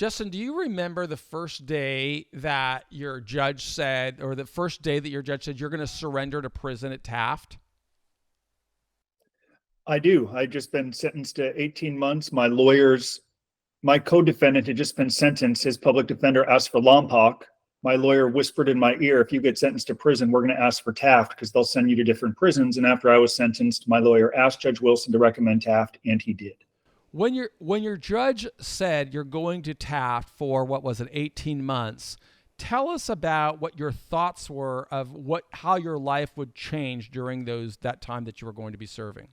Justin, do you remember the first day that your judge said, or the first day that your judge said you're going to surrender to prison at Taft? I do. I just been sentenced to 18 months. My co-defendant had just been sentenced. His public defender asked for Lompoc. My lawyer whispered in my ear, if you get sentenced to prison, we're going to ask for Taft because they'll send you to different prisons. And after I was sentenced, my lawyer asked Judge Wilson to recommend Taft, and he did. When your judge said you're going to Taft for what was it, 18 months, tell us about what your thoughts were of how your life would change during that time that you were going to be serving.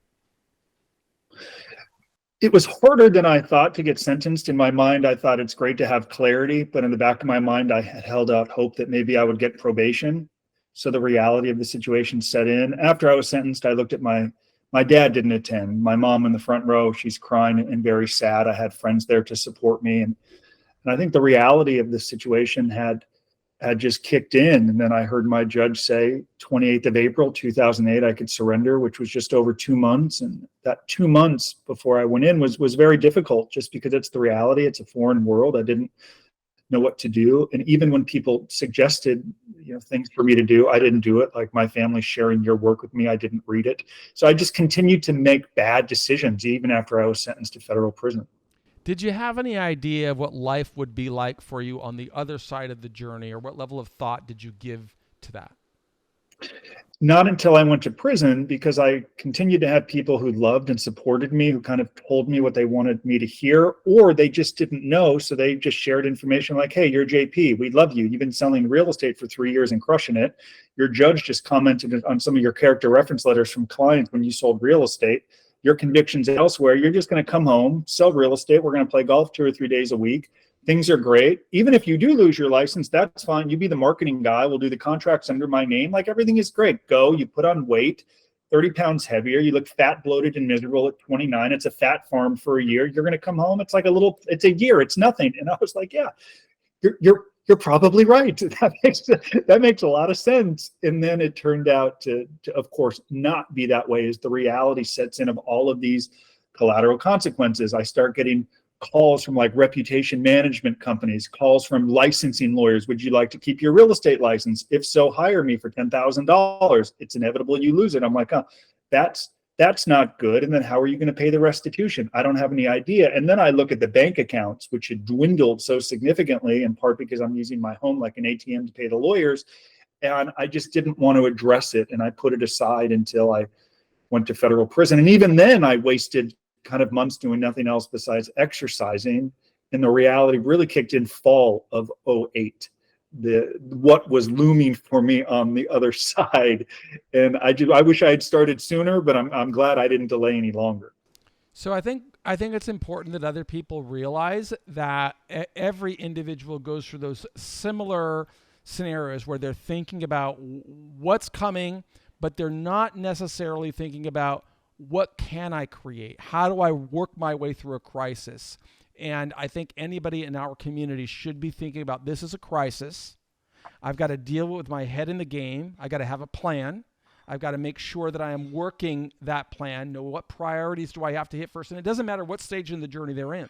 It was harder than I thought to get sentenced. In my mind, I thought it's great to have clarity, but in the back of my mind, I had held out hope that maybe I would get probation. So the reality of the situation set in. After I was sentenced, I looked at my dad didn't attend. My mom in the front row, she's crying and very sad. I had friends there to support me. And I think the reality of the situation had just kicked in. And then I heard my judge say 28th of April, 2008, I could surrender, which was just over 2 months. And that 2 months before I went in was very difficult just because it's the reality. It's a foreign world. I didn't know what to do. And even when people suggested, things for me to do, I didn't do it. Like my family sharing your work with me, I didn't read it. So I just continued to make bad decisions even after I was sentenced to federal prison. Did you have any idea of what life would be like for you on the other side of the journey, or what level of thought did you give to that? Not until I went to prison, because I continued to have people who loved and supported me, who kind of told me what they wanted me to hear, or they just didn't know. So they just shared information like, hey, you're JP. We love you. You've been selling real estate for 3 years and crushing it. Your judge just commented on some of your character reference letters from clients when you sold real estate. Your convictions elsewhere. You're just going to come home, sell real estate. We're going to play golf 2 or 3 days a week. Things are great. Even if you do lose your license, that's fine. You be the marketing guy. We'll do the contracts under my name. Like everything is great. Go. You put on weight, 30 pounds heavier. You look fat, bloated, and miserable at 29. It's a fat farm for a year. You're going to come home. It's it's a year. It's nothing. And I was like, yeah, you're probably right. That makes a lot of sense. And then it turned out to of course not be that way, as the reality sets in of all of these collateral consequences. I start getting calls from like reputation management companies, calls from licensing lawyers. Would you like to keep your real estate license? If so, hire me for $10,000. It's inevitable you lose it. I'm like, oh, that's not good. And then how are you going to pay the restitution? I don't have any idea. And then I look at the bank accounts, which had dwindled so significantly, in part because I'm using my home like an ATM to pay the lawyers. And I just didn't want to address it. And I put it aside until I went to federal prison. And even then I wasted kind of months doing nothing else besides exercising. And the reality really kicked in fall of '08. What was looming for me on the other side. And I wish I had started sooner, but I'm glad I didn't delay any longer. So I think it's important that other people realize that every individual goes through those similar scenarios where they're thinking about what's coming, but they're not necessarily thinking about what can I create? How do I work my way through a crisis? And I think anybody in our community should be thinking about this as a crisis. I've got to deal with my head in the game. I got to have a plan. I've got to make sure that I am working that plan, know what priorities do I have to hit first. And it doesn't matter what stage in the journey they're in.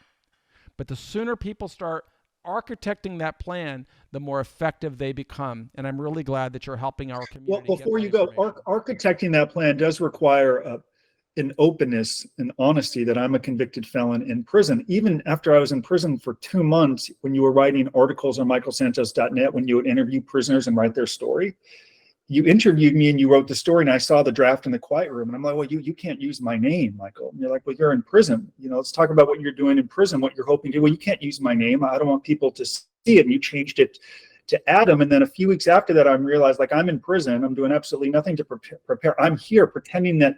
But the sooner people start architecting that plan, the more effective they become. And I'm really glad that you're helping our community. Well, before you go, architecting that plan does require an openness and honesty that I'm a convicted felon in prison. Even after I was in prison for 2 months, when you were writing articles on michaelsantos.net, when you would interview prisoners and write their story, you interviewed me and you wrote the story, and I saw the draft in the quiet room. And I'm like, well, you can't use my name, Michael. And you're like, well, you're in prison. Let's talk about what you're doing in prison, what you're hoping to do. Well, you can't use my name. I don't want people to see it. And you changed it to Adam. And then a few weeks after that, I realized, like, I'm in prison. I'm doing absolutely nothing to prepare. I'm here pretending that,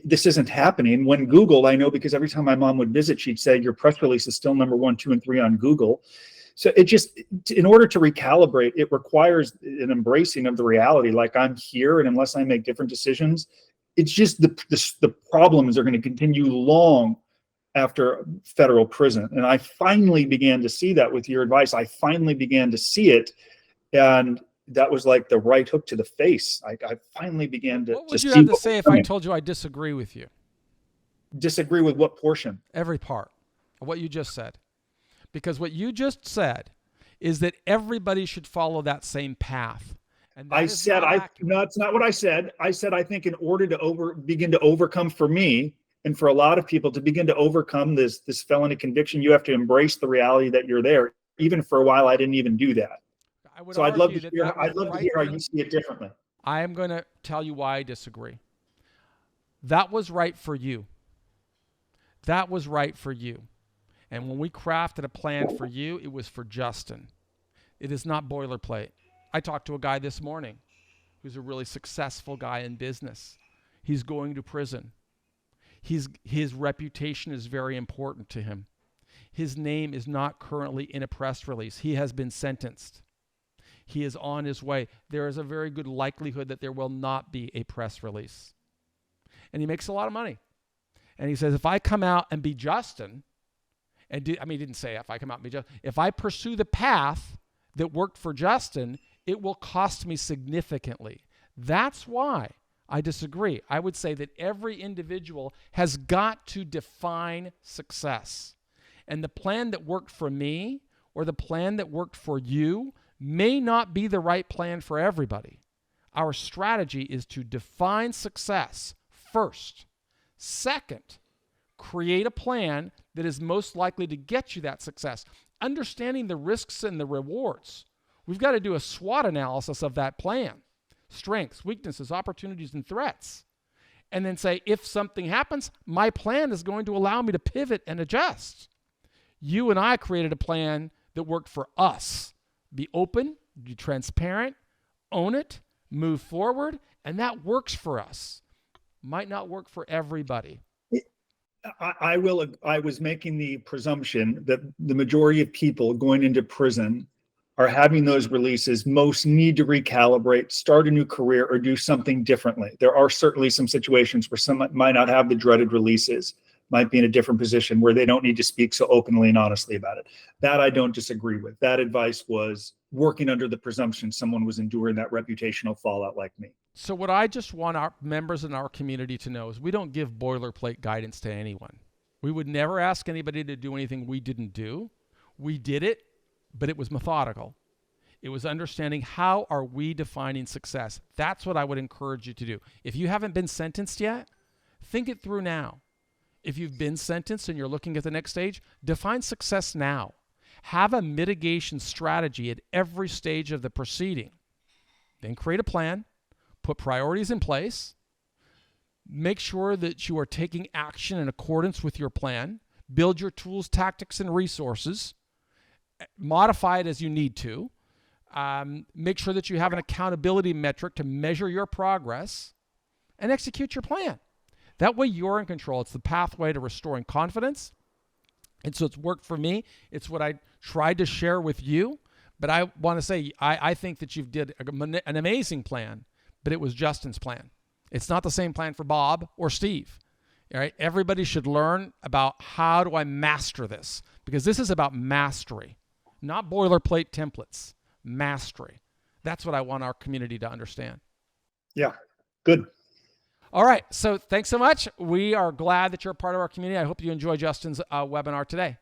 this isn't happening. When Google, I know, because every time my mom would visit, she'd say, your press release is still number 1, 2, and 3 on Google. So it just, in order to recalibrate, it requires an embracing of the reality. Like, I'm here, and unless I make different decisions, it's just the problems are going to continue long after federal prison. And I finally began to see that with your advice. I finally began to see it. And that was like the right hook to the face. I finally began to What would see you have to what say was if I coming. told you I disagree with you? Disagree with what portion? Every part of what you just said. Because what you just said is that everybody should follow that same path. And that is not accurate. No, it's not what I said. I said, I think in order to begin to overcome, for me and for a lot of people, to begin to overcome this felony conviction, you have to embrace the reality that you're there. Even for a while, I didn't even do that. So I'd love to hear how you see it differently. I am going to tell you why I disagree. That was right for you. That was right for you. And when we crafted a plan for you, it was for Justin. It is not boilerplate. I talked to a guy this morning who's a really successful guy in business. He's going to prison. His reputation is very important to him. His name is not currently in a press release. He has been sentenced. He is on his way. There is a very good likelihood that there will not be a press release. And he makes a lot of money. And he says, if I come out and be Justin, he didn't say if I come out and be Justin, if I pursue the path that worked for Justin, it will cost me significantly. That's why I disagree. I would say that every individual has got to define success. And the plan that worked for me or the plan that worked for you may not be the right plan for everybody. Our strategy is to define success first. Second, create a plan that is most likely to get you that success. Understanding the risks and the rewards. We've got to do a SWOT analysis of that plan. Strengths, weaknesses, opportunities, and threats. And then say, if something happens, my plan is going to allow me to pivot and adjust. You and I created a plan that worked for us. Be open, be transparent, own it, move forward, and that works for us. Might not work for everybody. I was making the presumption that the majority of people going into prison are having those releases, most need to recalibrate, start a new career, or do something differently. There are certainly some situations where some might not have the dreaded releases, might be in a different position where they don't need to speak so openly and honestly about it. That I don't disagree with. That advice was working under the presumption someone was enduring that reputational fallout like me. So what I just want our members in our community to know is we don't give boilerplate guidance to anyone. We would never ask anybody to do anything we didn't do. We did it, but it was methodical. It was understanding how are we defining success. That's what I would encourage you to do. If you haven't been sentenced yet, think it through now. If you've been sentenced and you're looking at the next stage, define success now. Have a mitigation strategy at every stage of the proceeding. Then create a plan, put priorities in place, make sure that you are taking action in accordance with your plan, build your tools, tactics, and resources, modify it as you need to, make sure that you have an accountability metric to measure your progress, and execute your plan. That way you're in control. It's the pathway to restoring confidence. And so it's worked for me. It's what I tried to share with you. But I want to say, I think that you've did an amazing plan, but it was Justin's plan. It's not the same plan for Bob or Steve. All right? Everybody should learn about how do I master this? Because this is about mastery, not boilerplate templates. Mastery. That's what I want our community to understand. Yeah, good. All right. So thanks so much. We are glad that you're a part of our community. I hope you enjoy Justin's webinar today.